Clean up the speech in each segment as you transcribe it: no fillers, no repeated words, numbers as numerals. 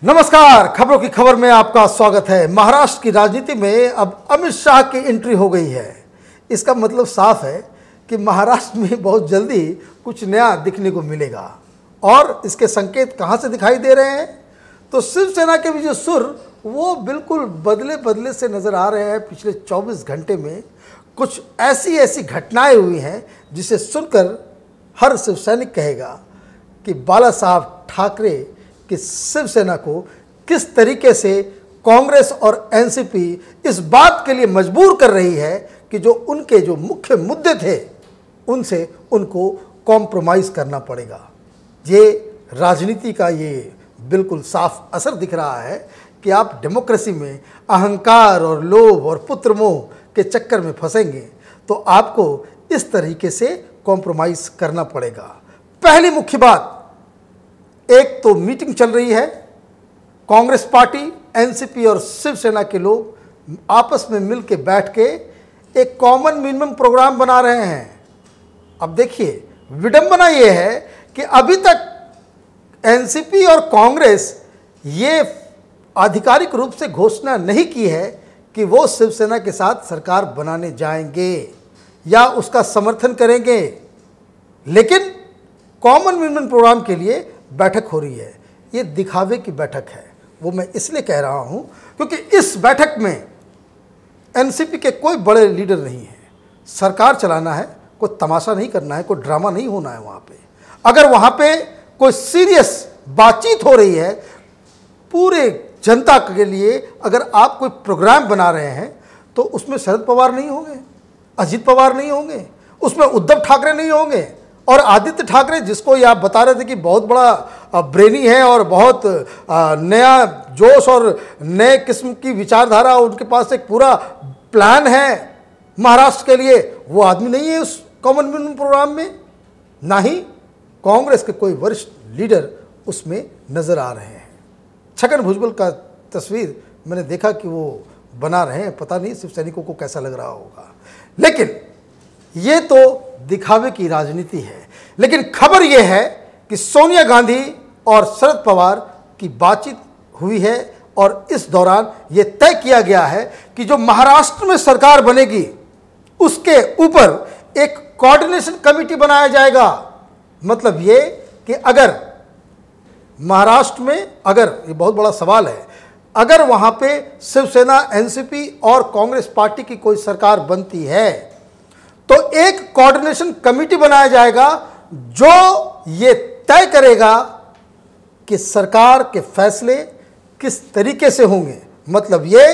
नमस्कार, खबरों की खबर में आपका स्वागत है। महाराष्ट्र की राजनीति में अब अमित शाह की एंट्री हो गई है। इसका मतलब साफ है कि महाराष्ट्र में बहुत जल्दी कुछ नया दिखने को मिलेगा। और इसके संकेत कहां से दिखाई दे रहे हैं? तो शिवसेना के भी जो सुर वो बिल्कुल बदले बदले से नजर आ रहे हैं। पिछले 24 घंटे में कुछ ऐसी घटनाएं हुई हैं जिसे सुनकर हर शिवसैनिक कहेगा कि बाला साहब ठाकरे कि शिवसेना को किस तरीके से कांग्रेस और एनसीपी इस बात के लिए मजबूर कर रही है कि जो उनके जो मुख्य मुद्दे थे उनसे उनको कॉम्प्रोमाइज़ करना पड़ेगा। ये राजनीति का ये बिल्कुल साफ असर दिख रहा है कि आप डेमोक्रेसी में अहंकार और लोभ और पुत्रमोह के चक्कर में फंसेंगे तो आपको इस तरीके से कॉम्प्रोमाइज़ करना पड़ेगा। पहली मुख्य बात, एक तो मीटिंग चल रही है, कांग्रेस पार्टी, एनसीपी और शिवसेना के लोग आपस में मिल के बैठ के एक कॉमन मिनिमम प्रोग्राम बना रहे हैं। अब देखिए, विडंबना ये है कि अभी तक एनसीपी और कांग्रेस ये आधिकारिक रूप से घोषणा नहीं की है कि वो शिवसेना के साथ सरकार बनाने जाएंगे या उसका समर्थन करेंगे, लेकिन कॉमन मिनिमम प्रोग्राम के लिए बैठक हो रही है। ये दिखावे की बैठक है। वो मैं इसलिए कह रहा हूं क्योंकि इस बैठक में एनसीपी के कोई बड़े लीडर नहीं है। सरकार चलाना है, कोई तमाशा नहीं करना है, कोई ड्रामा नहीं होना है वहां पे। अगर वहां पे कोई सीरियस बातचीत हो रही है पूरे जनता के लिए, अगर आप कोई प्रोग्राम बना रहे हैं तो उसमें शरद पवार नहीं होंगे, अजित पवार नहीं होंगे, उसमें उद्धव ठाकरे नहीं होंगे और आदित्य ठाकरे, जिसको ये आप बता रहे थे कि बहुत बड़ा ब्रेनी है और बहुत नया जोश और नए किस्म की विचारधारा, उनके पास एक पूरा प्लान है महाराष्ट्र के लिए, वो आदमी नहीं है उस कॉमन मिनिमम प्रोग्राम में। ना ही कांग्रेस के कोई वरिष्ठ लीडर उसमें नज़र आ रहे हैं। छगन भुजबल का तस्वीर मैंने देखा कि वो बना रहे हैं, पता नहीं शिव सैनिकों को कैसा लग रहा होगा। लेकिन ये तो दिखावे की राजनीति है। लेकिन खबर यह है कि सोनिया गांधी और शरद पवार की बातचीत हुई है और इस दौरान यह तय किया गया है कि जो महाराष्ट्र में सरकार बनेगी उसके ऊपर एक कोऑर्डिनेशन कमेटी बनाया जाएगा। मतलब ये कि अगर महाराष्ट्र में, अगर ये बहुत बड़ा सवाल है, अगर वहां पे शिवसेना, एनसीपी और कांग्रेस पार्टी की कोई सरकार बनती है तो एक कोऑर्डिनेशन कमेटी बनाया जाएगा जो ये तय करेगा कि सरकार के फैसले किस तरीके से होंगे। मतलब ये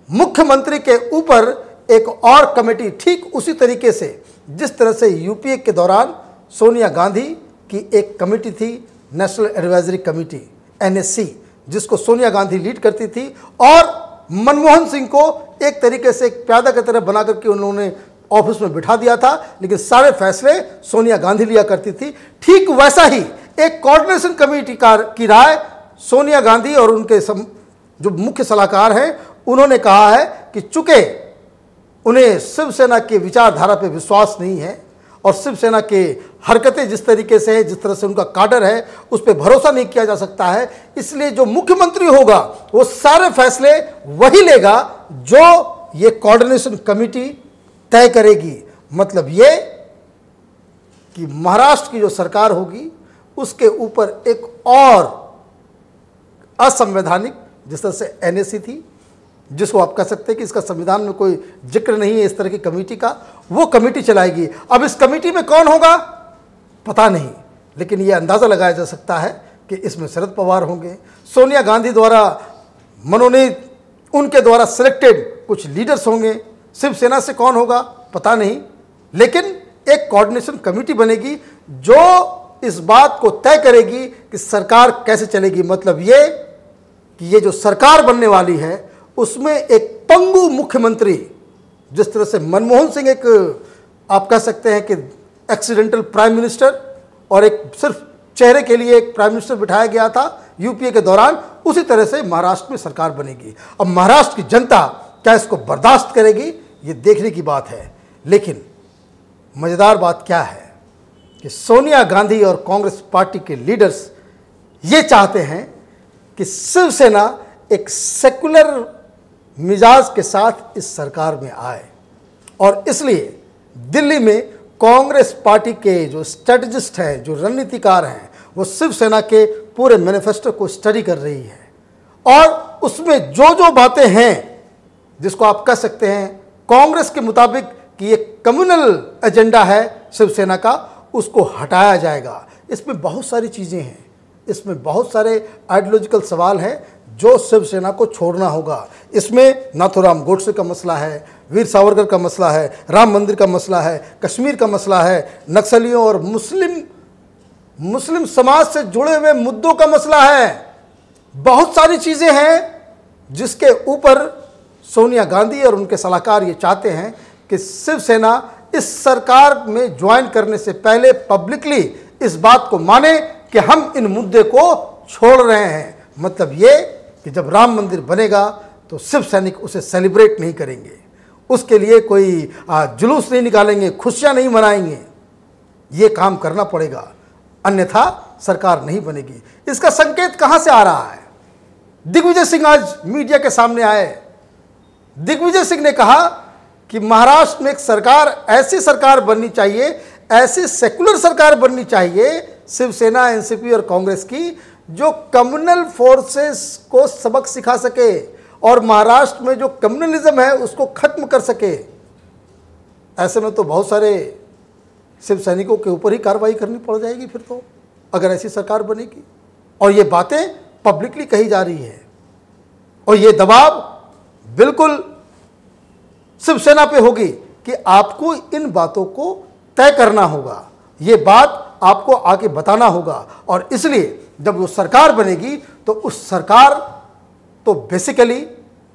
मुख्यमंत्री के ऊपर एक और कमेटी, ठीक उसी तरीके से जिस तरह से यूपीए के दौरान सोनिया गांधी की एक कमेटी थी, नेशनल एडवाइजरी कमेटी एनएससी, जिसको सोनिया गांधी लीड करती थी और मनमोहन सिंह को एक तरीके से एक प्यादा की तरह बना करके उन्होंने ऑफिस में बिठा दिया था, लेकिन सारे फैसले सोनिया गांधी लिया करती थी। ठीक वैसा ही एक कोऑर्डिनेशन कमेटी की राय सोनिया गांधी और उनके जो मुख्य सलाहकार हैं उन्होंने कहा है कि चूंकि उन्हें शिवसेना के विचारधारा पे विश्वास नहीं है और शिवसेना के हरकतें जिस तरीके से है, जिस तरह से उनका काडर है, उस पर भरोसा नहीं किया जा सकता है, इसलिए जो मुख्यमंत्री होगा वो सारे फैसले वही लेगा जो ये कोऑर्डिनेशन कमेटी तय करेगी। मतलब ये कि महाराष्ट्र की जो सरकार होगी उसके ऊपर एक और असंवैधानिक, जिस तरह से एनएससी थी, जिसको आप कह सकते हैं कि इसका संविधान में कोई जिक्र नहीं है इस तरह की कमेटी का, वो कमेटी चलाएगी। अब इस कमेटी में कौन होगा पता नहीं, लेकिन ये अंदाज़ा लगाया जा सकता है कि इसमें शरद पवार होंगे, सोनिया गांधी द्वारा मनोनीत, उनके द्वारा सिलेक्टेड कुछ लीडर्स होंगे। शिवसेना से कौन होगा पता नहीं, लेकिन एक कोऑर्डिनेशन कमेटी बनेगी जो इस बात को तय करेगी कि सरकार कैसे चलेगी। मतलब ये कि ये जो सरकार बनने वाली है उसमें एक पंगु मुख्यमंत्री, जिस तरह से मनमोहन सिंह एक, आप कह सकते हैं कि एक्सीडेंटल प्राइम मिनिस्टर और एक सिर्फ चेहरे के लिए एक प्राइम मिनिस्टर बिठाया गया था यूपीए के दौरान, उसी तरह से महाराष्ट्र में सरकार बनेगी। अब महाराष्ट्र की जनता क्या इसको बर्दाश्त करेगी, ये देखने की बात है। लेकिन मज़ेदार बात क्या है कि सोनिया गांधी और कांग्रेस पार्टी के लीडर्स ये चाहते हैं कि शिवसेना एक सेकुलर मिजाज के साथ इस सरकार में आए, और इसलिए दिल्ली में कांग्रेस पार्टी के जो स्ट्रेटजिस्ट हैं, जो रणनीतिकार हैं, वो शिवसेना के पूरे मैनिफेस्टो को स्टडी कर रही है, और उसमें जो जो बातें हैं जिसको आप कह सकते हैं कांग्रेस के मुताबिक कि ये कम्युनल एजेंडा है शिवसेना का, उसको हटाया जाएगा। इसमें बहुत सारी चीज़ें हैं, इसमें बहुत सारे आइडियोलॉजिकल सवाल हैं जो शिवसेना को छोड़ना होगा। इसमें नाथूराम गोडसे का मसला है, वीर सावरकर का मसला है, राम मंदिर का मसला है, कश्मीर का मसला है, नक्सलियों और मुस्लिम समाज से जुड़े हुए मुद्दों का मसला है। बहुत सारी चीज़ें हैं जिसके ऊपर सोनिया गांधी और उनके सलाहकार ये चाहते हैं कि शिवसेना इस सरकार में ज्वाइन करने से पहले पब्लिकली इस बात को माने कि हम इन मुद्दे को छोड़ रहे हैं। मतलब ये कि जब राम मंदिर बनेगा तो शिव सैनिक उसे सेलिब्रेट नहीं करेंगे, उसके लिए कोई जुलूस नहीं निकालेंगे, खुशियां नहीं मनाएंगे। ये काम करना पड़ेगा, अन्यथा सरकार नहीं बनेगी। इसका संकेत कहां से आ रहा है? दिग्विजय सिंह आज मीडिया के सामने आए। दिग्विजय सिंह ने कहा कि महाराष्ट्र में एक सरकार, ऐसी सरकार बननी चाहिए, ऐसी सेकुलर सरकार बननी चाहिए शिवसेना, एनसीपी और कांग्रेस की, जो कम्युनल फोर्सेस को सबक सिखा सके और महाराष्ट्र में जो कम्युनलिज्म है उसको खत्म कर सके। ऐसे में तो बहुत सारे शिव सैनिकों के ऊपर ही कार्रवाई करनी पड़ जाएगी फिर तो, अगर ऐसी सरकार बनेगी। और ये बातें पब्लिकली कही जा रही है, और ये दबाव बिल्कुल शिवसेना पे होगी कि आपको इन बातों को तय करना होगा, ये बात आपको आगे बताना होगा। और इसलिए जब वो सरकार बनेगी तो उस सरकार तो बेसिकली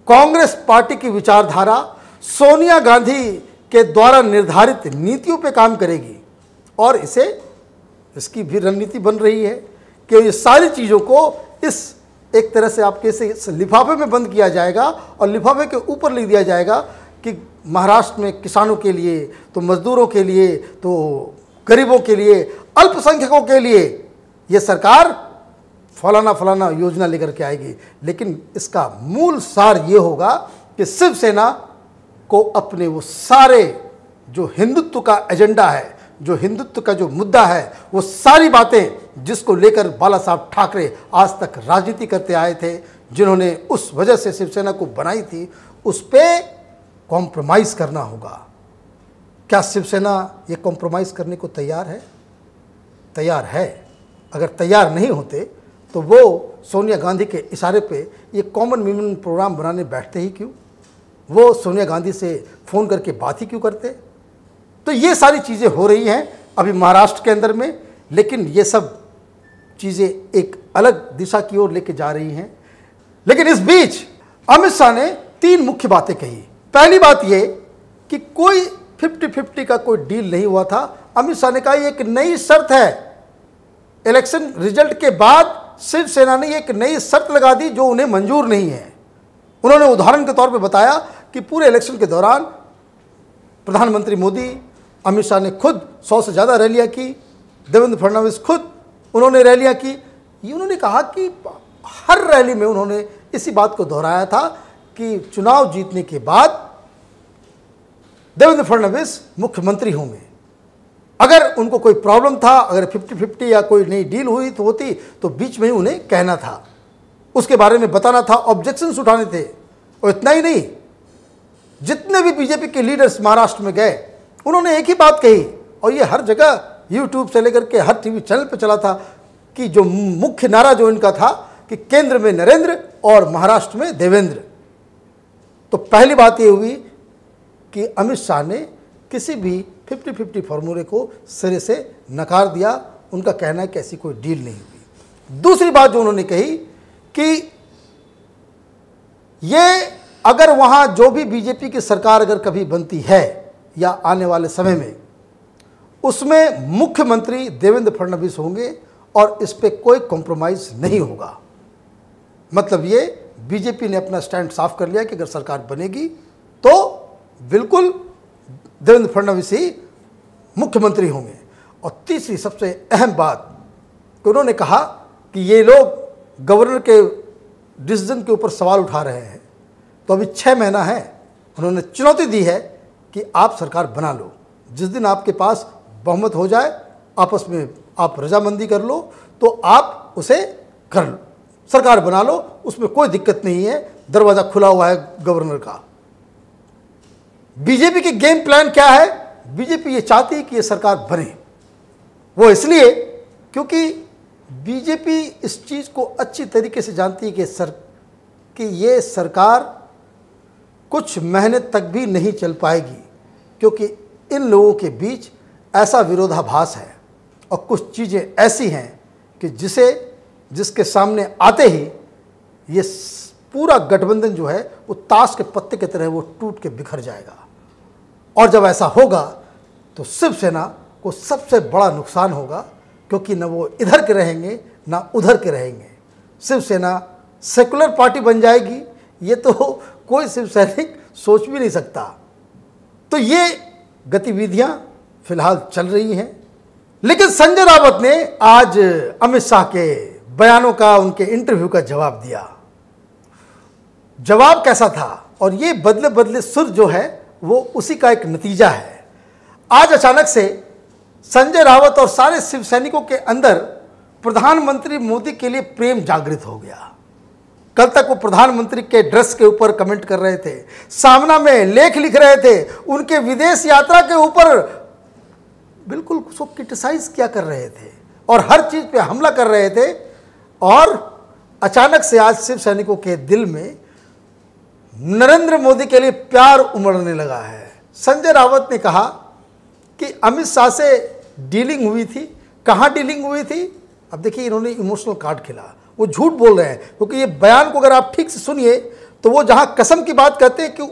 कांग्रेस पार्टी की विचारधारा, सोनिया गांधी के द्वारा निर्धारित नीतियों पे काम करेगी, और इसकी भी रणनीति बन रही है कि ये सारी चीज़ों को इस एक तरह से आपके इस लिफाफे में बंद किया जाएगा, और लिफाफे के ऊपर लिख दिया जाएगा कि महाराष्ट्र में किसानों के लिए, तो मजदूरों के लिए, तो गरीबों के लिए, अल्पसंख्यकों के लिए ये सरकार फलाना फलाना योजना लेकर के आएगी। लेकिन इसका मूल सार ये होगा कि शिवसेना को अपने वो सारे जो हिंदुत्व का एजेंडा है, जो हिंदुत्व का जो मुद्दा है, वो सारी बातें जिसको लेकर बाला साहब ठाकरे आज तक राजनीति करते आए थे, जिन्होंने उस वजह से शिवसेना को बनाई थी, उस पर कॉम्प्रोमाइज़ करना होगा। क्या शिवसेना ये कॉम्प्रोमाइज़ करने को तैयार है? तैयार है। अगर तैयार नहीं होते तो वो सोनिया गांधी के इशारे पे ये कॉमन मीनिंग प्रोग्राम बनाने बैठते ही क्यों? वो सोनिया गांधी से फ़ोन करके बात ही क्यों करते? तो ये सारी चीज़ें हो रही हैं अभी महाराष्ट्र के अंदर में, लेकिन ये सब चीज़ें एक अलग दिशा की ओर लेके जा रही हैं। लेकिन इस बीच अमित शाह ने 3 मुख्य बातें कही। पहली बात ये कि कोई 50-50 का कोई डील नहीं हुआ था। अमित शाह ने कहा ये एक नई शर्त है। इलेक्शन रिजल्ट के बाद शिवसेना ने एक नई शर्त लगा दी जो उन्हें मंजूर नहीं है। उन्होंने उदाहरण के तौर पे बताया कि पूरे इलेक्शन के दौरान प्रधानमंत्री मोदी, अमित शाह ने खुद 100 से ज़्यादा रैलियां की, देवेंद्र फडणवीस खुद उन्होंने रैलियां की। ये उन्होंने कहा कि हर रैली में उन्होंने इसी बात को दोहराया था कि चुनाव जीतने के बाद देवेंद्र फडणवीस मुख्यमंत्री होंगे। अगर उनको कोई प्रॉब्लम था, अगर 50-50 या कोई नई डील हुई तो होती, तो बीच में ही उन्हें कहना था, उसके बारे में बताना था, ऑब्जेक्शंस उठाने थे। और इतना ही नहीं, जितने भी बीजेपी के लीडर्स महाराष्ट्र में गए उन्होंने एक ही बात कही, और ये हर जगह यूट्यूब से लेकर के हर टीवी चैनल पे चला था कि जो मुख्य नारा जो इनका था कि केंद्र में नरेंद्र और महाराष्ट्र में देवेंद्र। तो पहली बात ये हुई कि अमित शाह ने किसी भी 50-50 फॉर्मूले को सिरे से नकार दिया। उनका कहना है कि ऐसी कोई डील नहीं हुई। दूसरी बात जो उन्होंने कही कि ये अगर वहाँ जो भी बीजेपी की सरकार अगर कभी बनती है या आने वाले समय में, उसमें मुख्यमंत्री देवेंद्र फडणवीस होंगे और इस पर कोई कॉम्प्रोमाइज़ नहीं होगा। मतलब ये बीजेपी ने अपना स्टैंड साफ कर लिया कि अगर सरकार बनेगी तो बिल्कुल देवेंद्र फडणवीस ही मुख्यमंत्री होंगे। और तीसरी सबसे अहम बात कि उन्होंने कहा कि ये लोग गवर्नर के डिसीजन के ऊपर सवाल उठा रहे हैं, तो अभी 6 महीना है। उन्होंने चुनौती दी है कि आप सरकार बना लो, जिस दिन आपके पास बहुमत हो जाए, आपस में आप रजामंदी कर लो, तो आप उसे कर लो, सरकार बना लो, उसमें कोई दिक्कत नहीं है, दरवाज़ा खुला हुआ है गवर्नर का। बीजेपी की गेम प्लान क्या है? बीजेपी ये चाहती है कि ये सरकार बने। वो इसलिए क्योंकि बीजेपी इस चीज़ को अच्छी तरीके से जानती है कि ये सरकार कुछ महीने तक भी नहीं चल पाएगी, क्योंकि इन लोगों के बीच ऐसा विरोधाभास है और कुछ चीज़ें ऐसी हैं कि जिसके सामने आते ही ये पूरा गठबंधन जो है वो ताश के पत्ते की तरह वो टूट के बिखर जाएगा। और जब ऐसा होगा तो शिवसेना को सबसे बड़ा नुकसान होगा, क्योंकि न वो इधर के रहेंगे ना उधर के रहेंगे। शिवसेना सेकुलर पार्टी बन जाएगी, ये तो कोई शिव सैनिक सोच भी नहीं सकता। तो ये गतिविधियां फिलहाल चल रही हैं। लेकिन संजय रावत ने आज अमित शाह के बयानों का, उनके इंटरव्यू का जवाब दिया। जवाब कैसा था? और ये बदले बदले सुर जो है वो उसी का एक नतीजा है। आज अचानक से संजय रावत और सारे शिव सैनिकों के अंदर प्रधानमंत्री मोदी के लिए प्रेम जागृत हो गया। कल तक वो प्रधानमंत्री के ड्रेस के ऊपर कमेंट कर रहे थे, सामना में लेख लिख रहे थे, उनके विदेश यात्रा के ऊपर बिल्कुल उसको क्रिटिसाइज किया कर रहे थे और हर चीज़ पे हमला कर रहे थे। और अचानक से आज शिव सैनिकों के दिल में नरेंद्र मोदी के लिए प्यार उमड़ने लगा है। संजय रावत ने कहा कि अमित शाह से डीलिंग हुई थी। कहाँ डीलिंग हुई थी? अब देखिए, इन्होंने इमोशनल कार्ड खेला, वो झूठ बोल रहे हैं, क्योंकि ये बयान को अगर आप ठीक से सुनिए तो वो जहाँ कसम की बात कहते हैं कि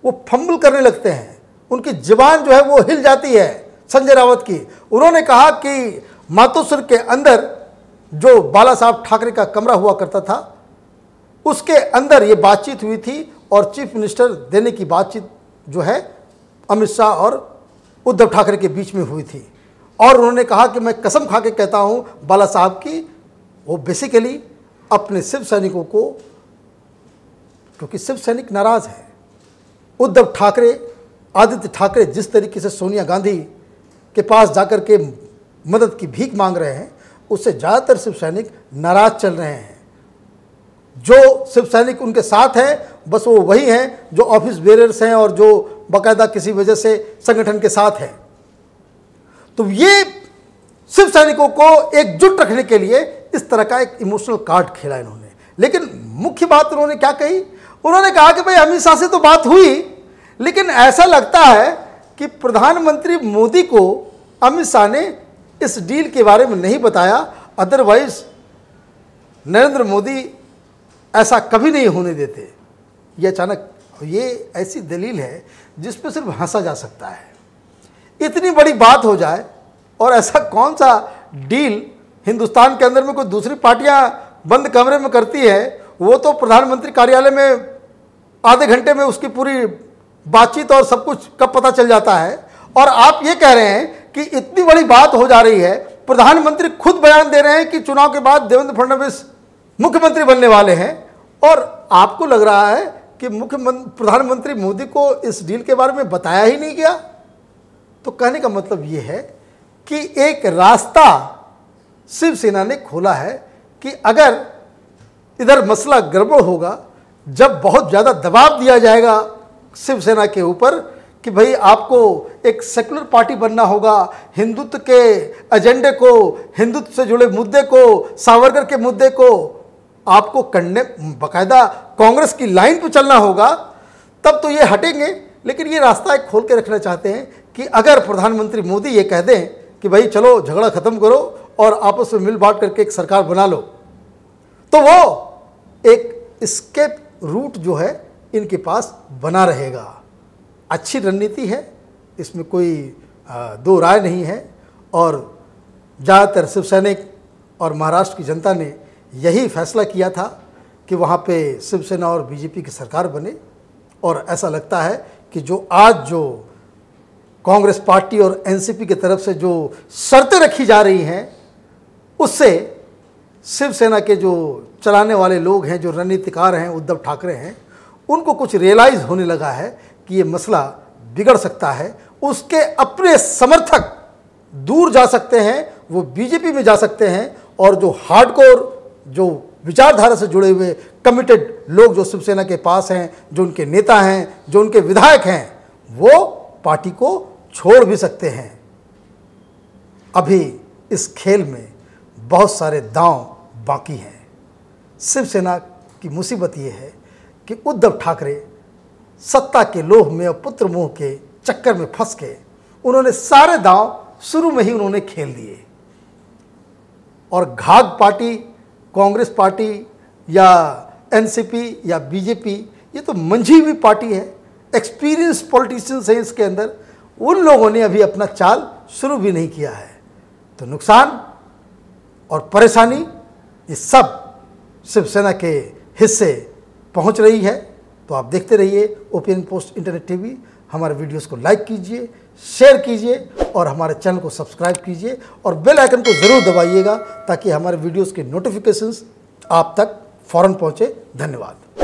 वो फंबल करने लगते हैं, उनकी जुबान जो है वो हिल जाती है संजय रावत की। उन्होंने कहा कि मातोश्री के अंदर जो बाला साहब ठाकरे का कमरा हुआ करता था, उसके अंदर ये बातचीत हुई थी और चीफ मिनिस्टर देने की बातचीत जो है अमित शाह और उद्धव ठाकरे के बीच में हुई थी। और उन्होंने कहा कि मैं कसम खा के कहता हूँ बाला साहब की, वो बेसिकली अपने शिव सैनिकों को, क्योंकि शिव सैनिक नाराज़ है, उद्धव ठाकरे, आदित्य ठाकरे जिस तरीके से सोनिया गांधी के पास जाकर के मदद की भीख मांग रहे हैं, उससे ज़्यादातर शिव सैनिक नाराज़ चल रहे हैं। जो शिव सैनिक उनके साथ हैं बस वो वही हैं जो ऑफिस बेरर्स हैं और जो बाकायदा किसी वजह से संगठन के साथ हैं। तो ये शिव सैनिकों को एकजुट रखने के लिए इस तरह का एक इमोशनल कार्ड खेला इन्होंने। लेकिन मुख्य बात उन्होंने क्या कही? उन्होंने कहा कि भाई अमित शाह से तो बात हुई, लेकिन ऐसा लगता है कि प्रधानमंत्री मोदी को अमित शाह ने इस डील के बारे में नहीं बताया, अदरवाइज नरेंद्र मोदी ऐसा कभी नहीं होने देते। ये अचानक, ये ऐसी दलील है जिस पर सिर्फ हंसा जा सकता है। इतनी बड़ी बात हो जाए और ऐसा कौन सा डील हिंदुस्तान के अंदर में कोई दूसरी पार्टियां बंद कमरे में करती है, वो तो प्रधानमंत्री कार्यालय में आधे घंटे में उसकी पूरी बातचीत और सब कुछ कब पता चल जाता है। और आप ये कह रहे हैं कि इतनी बड़ी बात हो जा रही है, प्रधानमंत्री खुद बयान दे रहे हैं कि चुनाव के बाद देवेंद्र फडणवीस मुख्यमंत्री बनने वाले हैं, और आपको लग रहा है कि प्रधानमंत्री मोदी को इस डील के बारे में बताया ही नहीं गया। तो कहने का मतलब ये है कि एक रास्ता शिवसेना ने खोला है कि अगर इधर मसला गड़बड़ होगा, जब बहुत ज़्यादा दबाव दिया जाएगा शिवसेना के ऊपर कि भाई आपको एक सेकुलर पार्टी बनना होगा, हिंदुत्व के एजेंडे को, हिंदुत्व से जुड़े मुद्दे को, सावरकर के मुद्दे को आपको करने, बाकायदा कांग्रेस की लाइन पर चलना होगा, तब तो ये हटेंगे। लेकिन ये रास्ता एक खोल के रखना चाहते हैं कि अगर प्रधानमंत्री मोदी ये कह दें कि भाई चलो झगड़ा ख़त्म करो और आपस में मिल बांट करके एक सरकार बना लो, तो वो एक एस्केप रूट जो है इनके पास बना रहेगा। अच्छी रणनीति है, इसमें कोई दो राय नहीं है। और ज़्यादातर शिव सैनिक और महाराष्ट्र की जनता ने यही फैसला किया था कि वहाँ पे शिवसेना और बीजेपी की सरकार बने। और ऐसा लगता है कि जो आज जो कांग्रेस पार्टी और एनसीपी की तरफ से जो शर्तें रखी जा रही हैं, उससे शिवसेना के जो चलाने वाले लोग हैं, जो रणनीतिकार हैं, उद्धव ठाकरे हैं, उनको कुछ रियलाइज़ होने लगा है कि ये मसला बिगड़ सकता है। उसके अपने समर्थक दूर जा सकते हैं, वो बीजेपी में जा सकते हैं, और जो हार्डकोर, जो विचारधारा से जुड़े हुए कमिटेड लोग जो शिवसेना के पास हैं, जो उनके नेता हैं, जो उनके विधायक हैं, वो पार्टी को छोड़ भी सकते हैं। अभी इस खेल में बहुत सारे दांव बाकी हैं। शिवसेना की मुसीबत ये है कि उद्धव ठाकरे सत्ता के लोभ में और पुत्र मोह के चक्कर में फंस के उन्होंने सारे दांव शुरू में ही उन्होंने खेल दिए, और घाघ पार्टी, कांग्रेस पार्टी या एनसीपी या बीजेपी, ये तो मंझी हुई पार्टी है, एक्सपीरियंस पॉलिटिशियंस हैं इसके अंदर। उन लोगों ने अभी अपना चाल शुरू भी नहीं किया है, तो नुकसान और परेशानी ये सब शिवसेना के हिस्से पहुंच रही है। तो आप देखते रहिए ओपिनियन पोस्ट इंटरनेट टीवी। हमारे वीडियोस को लाइक कीजिए, शेयर कीजिए और हमारे चैनल को सब्सक्राइब कीजिए, और बेल आइकन को ज़रूर दबाइएगा ताकि हमारे वीडियोस के नोटिफिकेशंस आप तक फ़ौरन पहुंचे। धन्यवाद।